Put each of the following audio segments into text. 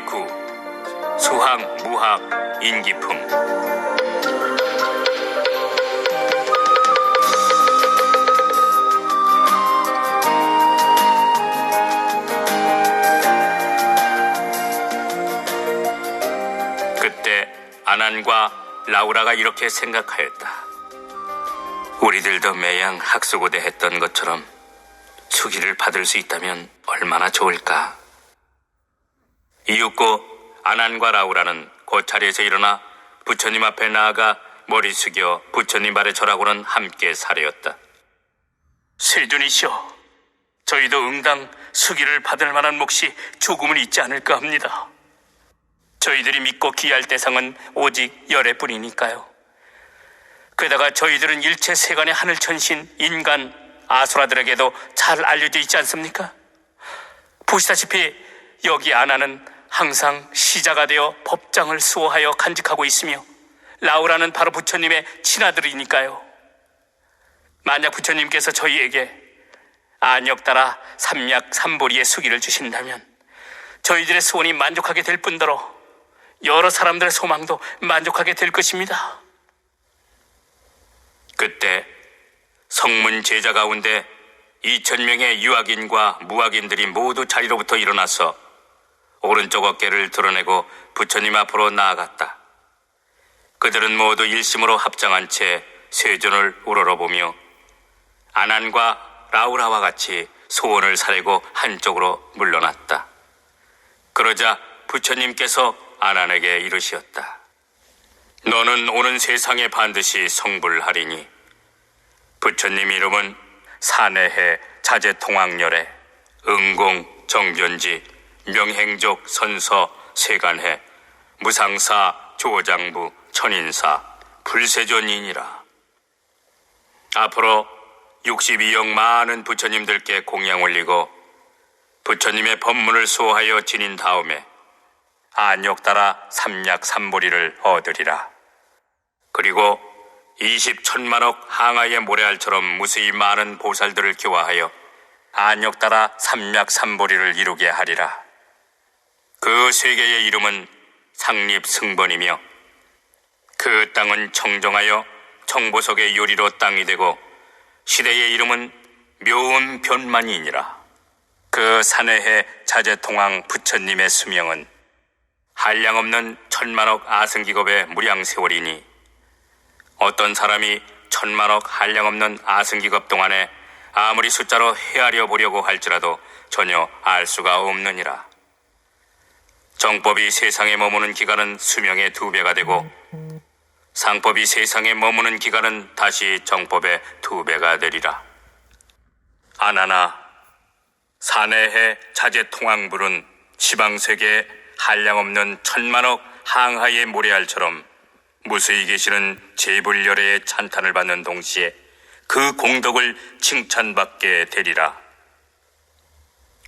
제9 수학, 무학, 인기품. 그때 아난과 라우라가 이렇게 생각하였다. 우리들도 매양 학수고대 했던 것처럼 수기를 받을 수 있다면 얼마나 좋을까. 이윽고 아난과 라우라는 곧 자리에서 일어나 부처님 앞에 나아가 머리 숙여 부처님 발에 절하고는 함께 사례었다. 세존이시여, 저희도 응당 수기를 받을 만한 몫이 조금은 있지 않을까 합니다. 저희들이 믿고 기할 대상은 오직 열애뿐이니까요. 게다가 저희들은 일체 세간의 하늘천신, 인간, 아수라들에게도 잘 알려져 있지 않습니까? 보시다시피 여기 아나는 항상 시자가 되어 법장을 수호하여 간직하고 있으며 라우라는 바로 부처님의 친아들이니까요. 만약 부처님께서 저희에게 안역 따라 삼약 삼보리의 수기를 주신다면 저희들의 소원이 만족하게 될 뿐더러 여러 사람들의 소망도 만족하게 될 것입니다. 그때 성문 제자 가운데 2,000명의 유학인과 무학인들이 모두 자리로부터 일어나서 오른쪽 어깨를 드러내고 부처님 앞으로 나아갔다. 그들은 모두 일심으로 합장한 채 세존을 우러러보며 아난과 라우라와 같이 소원을 사려고 한쪽으로 물러났다. 그러자 부처님께서 아난에게 이르시었다. 너는 오는 세상에 반드시 성불하리니 부처님 이름은 사내해 자제통학열애 응공 정견지 명행족 선서 세간해 무상사 조장부 천인사 불세존이니라. 앞으로 62억 많은 부처님들께 공양 올리고 부처님의 법문을 수호하여 지닌 다음에 안역 따라 삼약 삼보리를 얻으리라. 그리고 20천만억 항아의 모래알처럼 무수히 많은 보살들을 교화하여 안역 따라 삼약 삼보리를 이루게 하리라. 그 세계의 이름은 상립승번이며 그 땅은 청정하여 청보석의 요리로 땅이 되고 시대의 이름은 묘음변만이니라. 그 산해해 자제통왕 부처님의 수명은 한량없는 천만억 아승기겁의 무량세월이니 어떤 사람이 천만억 한량없는 아승기겁 동안에 아무리 숫자로 헤아려 보려고 할지라도 전혀 알 수가 없느니라. 정법이 세상에 머무는 기간은 수명의 2배가 되고 상법이 세상에 머무는 기간은 다시 정법의 2배가 되리라. 아나나, 사내해 자제통왕불은 시방세계에 한량없는 천만억 항하의 모래알처럼 무수히 계시는 제불열애의 찬탄을 받는 동시에 그 공덕을 칭찬받게 되리라.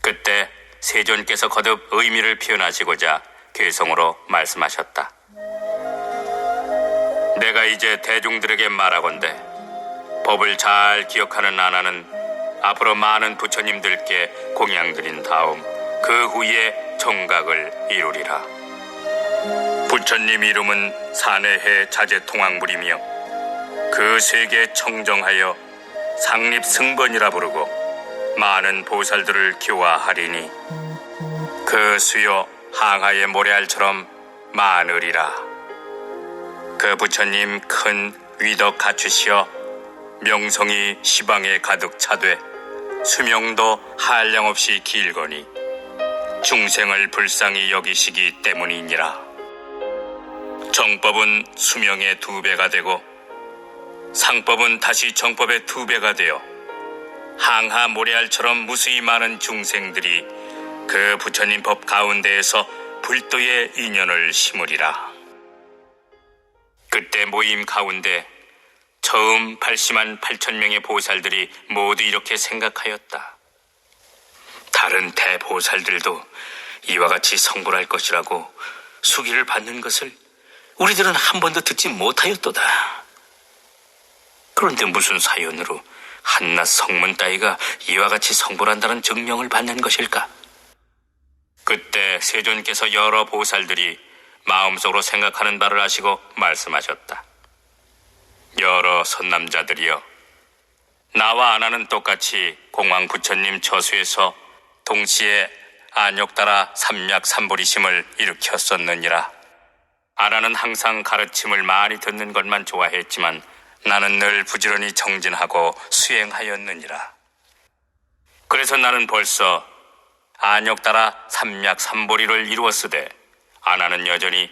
그때 세존께서 거듭 의미를 표현하시고자 괴성으로 말씀하셨다. 내가 이제 대중들에게 말하건대 법을 잘 기억하는 아나는 앞으로 많은 부처님들께 공양드린 다음 그 후에 정각을 이루리라. 부처님 이름은 사내해 자제통왕불이며 그 세계 청정하여 상립승번이라 부르고 많은 보살들을 교화하리니 그 수요 항하의 모래알처럼 많으리라. 그 부처님 큰 위덕 갖추시어 명성이 시방에 가득 차되 수명도 한량없이 길거니 중생을 불쌍히 여기시기 때문이니라. 정법은 수명의 2배가 되고 상법은 다시 정법의 2배가 되어 항하 모래알처럼 무수히 많은 중생들이 그 부처님 법 가운데에서 불도의 인연을 심으리라. 그때 모임 가운데 처음 80만 8천 명의 보살들이 모두 이렇게 생각하였다. 다른 대보살들도 이와 같이 성불할 것이라고 수기를 받는 것을 우리들은 한 번도 듣지 못하였도다. 그런데 무슨 사연으로 한낱 성문 따위가 이와 같이 성불한다는 증명을 받는 것일까? 그때 세존께서 여러 보살들이 마음속으로 생각하는 바를 아시고 말씀하셨다. 여러 선남자들이여, 나와 아나는 똑같이 공황 부처님 처수에서 동시에 안욕따라 삼맥삼보리심을 일으켰었느니라. 아나는 항상 가르침을 많이 듣는 것만 좋아했지만 나는 늘 부지런히 정진하고 수행하였느니라. 그래서 나는 벌써 안욕따라 삼맥삼보리를 이루었으되 아나는 여전히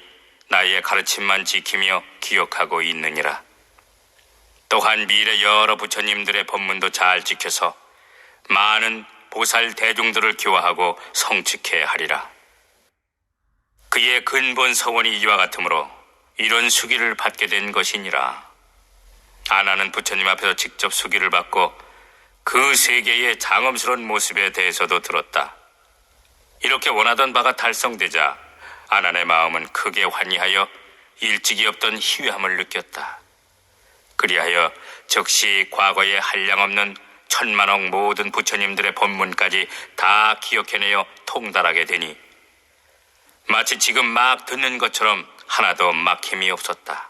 나의 가르침만 지키며 기억하고 있느니라. 또한 미래 여러 부처님들의 법문도 잘 지켜서 많은 보살 대중들을 교화하고 성취케 하리라. 그의 근본 서원이 이와 같으므로 이런 수기를 받게 된 것이니라. 아나는 부처님 앞에서 직접 수기를 받고 그 세계의 장엄스러운 모습에 대해서도 들었다. 이렇게 원하던 바가 달성되자 아난의 마음은 크게 환희하여 일찍이 없던 희귀함을 느꼈다. 그리하여 즉시 과거에 한량없는 천만억 모든 부처님들의 법문까지 다 기억해내어 통달하게 되니 마치 지금 막 듣는 것처럼 하나도 막힘이 없었다.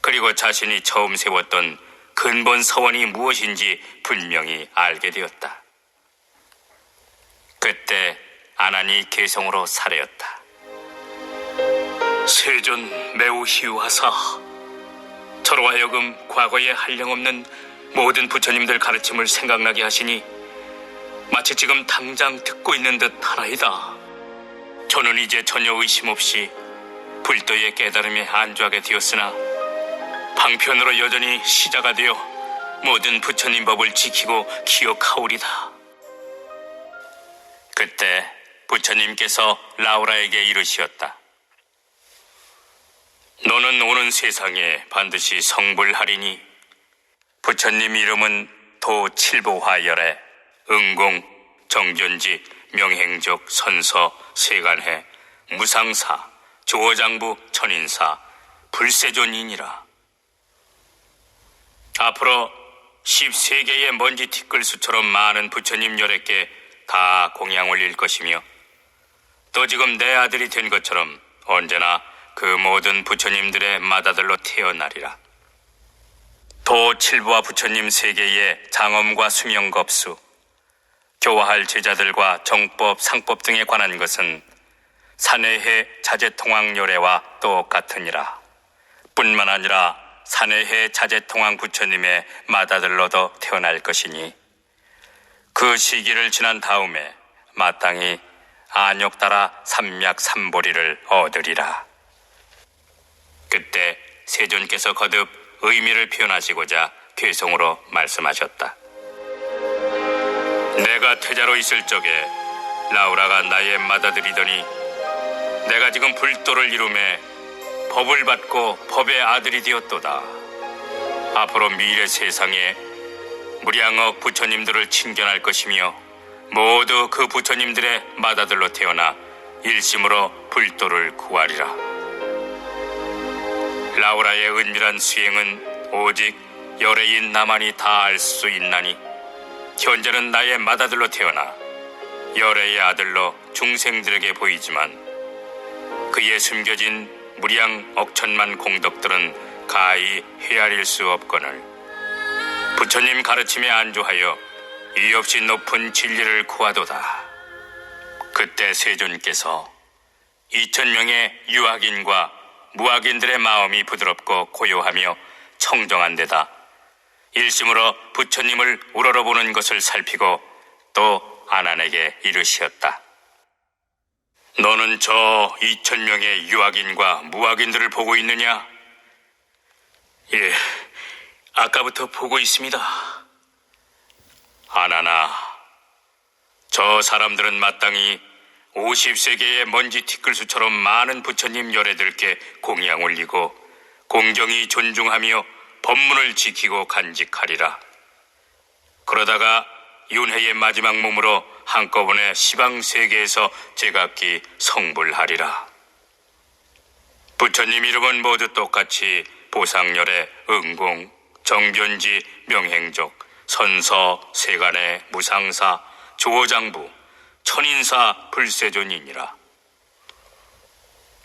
그리고 자신이 처음 세웠던 근본 서원이 무엇인지 분명히 알게 되었다. 그때 아난이 개성으로 사례였다. 세존 매우 희유하사 저로 하여금 과거에 한량없는 모든 부처님들 가르침을 생각나게 하시니 마치 지금 당장 듣고 있는 듯 하나이다. 저는 이제 전혀 의심 없이 불도의 깨달음에 안주하게 되었으나 방편으로 여전히 시자가 되어 모든 부처님 법을 지키고 기억하오리다. 그때 부처님께서 라우라에게 이르시었다. 너는 오는 세상에 반드시 성불하리니 부처님 이름은 도칠보화열에 응공, 정견지, 명행족, 선서, 세간해, 무상사, 조어장부, 천인사, 불세존이니라. 앞으로 13개의 먼지 티끌수처럼 많은 부처님 열애께 다 공양 올릴 것이며 또 지금 내 아들이 된 것처럼 언제나 그 모든 부처님들의 맏아들로 태어나리라. 도칠부와 부처님 세계의 장엄과 수명겁수, 교화할 제자들과 정법, 상법 등에 관한 것은 산해해 자제통왕열애와 똑같으니라. 뿐만 아니라 산해해 자제통왕 부처님의 맏아들로도 태어날 것이니 그 시기를 지난 다음에 마땅히 안욕따라 삼맥삼보리를 얻으리라. 그때 세존께서 거듭 의미를 표현하시고자 괴성으로 말씀하셨다. 내가 태자로 있을 적에 라우라가 나의 맏아들이더니 내가 지금 불도를 이루매 법을 받고 법의 아들이 되었도다. 앞으로 미래 세상에 무량억 부처님들을 칭견할 것이며 모두 그 부처님들의 맏아들로 태어나 일심으로 불도를 구하리라. 라우라의 은밀한 수행은 오직 열애인 나만이 다 알 수 있나니 현재는 나의 맏아들로 태어나 열애의 아들로 중생들에게 보이지만 그의 숨겨진 무량 억천만 공덕들은 가히 헤아릴 수 없거늘 부처님 가르침에 안주하여 이 없이 높은 진리를 구하도다. 그때 세존께서 2000명의 유학인과 무학인들의 마음이 부드럽고 고요하며 청정한 데다 일심으로 부처님을 우러러보는 것을 살피고 또 아난에게 이르시었다. 너는 저 2000명의 유학인과 무학인들을 보고 있느냐? 예, 아까부터 보고 있습니다. 아나나, 저 사람들은 마땅히 50세계의 먼지 티끌수처럼 많은 부처님 열애들께 공양 올리고 공경히 존중하며 법문을 지키고 간직하리라. 그러다가 윤회의 마지막 몸으로 한꺼번에 시방세계에서 제각기 성불하리라. 부처님 이름은 모두 똑같이 보상열애, 응공, 정견지, 명행족, 선서, 세간해, 무상사, 조어장부, 천인사 불세존이니라.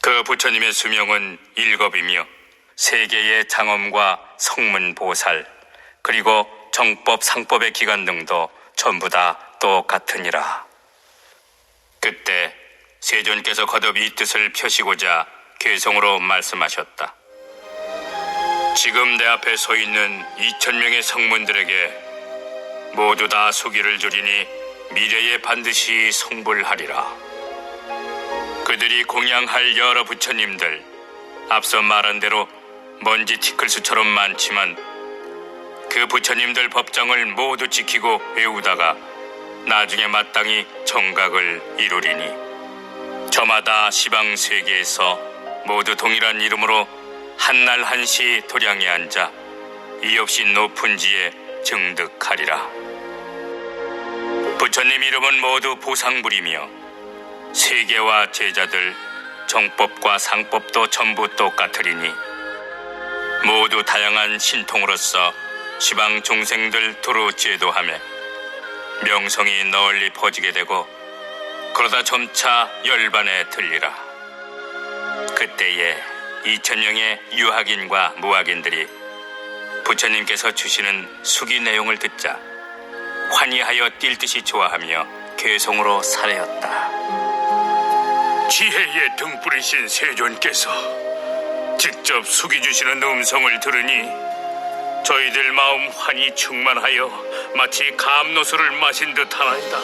그 부처님의 수명은 7이며 세계의 장엄과 성문 보살 그리고 정법 상법의 기간 등도 전부 다 똑같으니라. 그때 세존께서 거듭 이 뜻을 펴시고자 개성으로 말씀하셨다. 지금 내 앞에 서 있는 2000명의 성문들에게 모두 다 수기를 주리니 미래에 반드시 성불하리라. 그들이 공양할 여러 부처님들, 앞서 말한 대로 먼지 티끌수처럼 많지만 그 부처님들 법정을 모두 지키고 외우다가 나중에 마땅히 정각을 이루리니 저마다 시방 세계에서 모두 동일한 이름으로 한날 한시 도량에 앉아 이 없이 높은 지에 증득하리라. 부처님 이름은 모두 보상불이며 세계와 제자들, 정법과 상법도 전부 똑같으리니 모두 다양한 신통으로서 시방 중생들 두루 제도하며 명성이 널리 퍼지게 되고 그러다 점차 열반에 들리라. 그때에 2000명의 유학인과 무학인들이 부처님께서 주시는 수기 내용을 듣자 환희하여 뛸 듯이 좋아하며 괴성으로 사례었다. 지혜의 등불이신 세존께서 직접 수기 주시는 음성을 들으니 저희들 마음 환히 충만하여 마치 감로수를 마신 듯하나이다.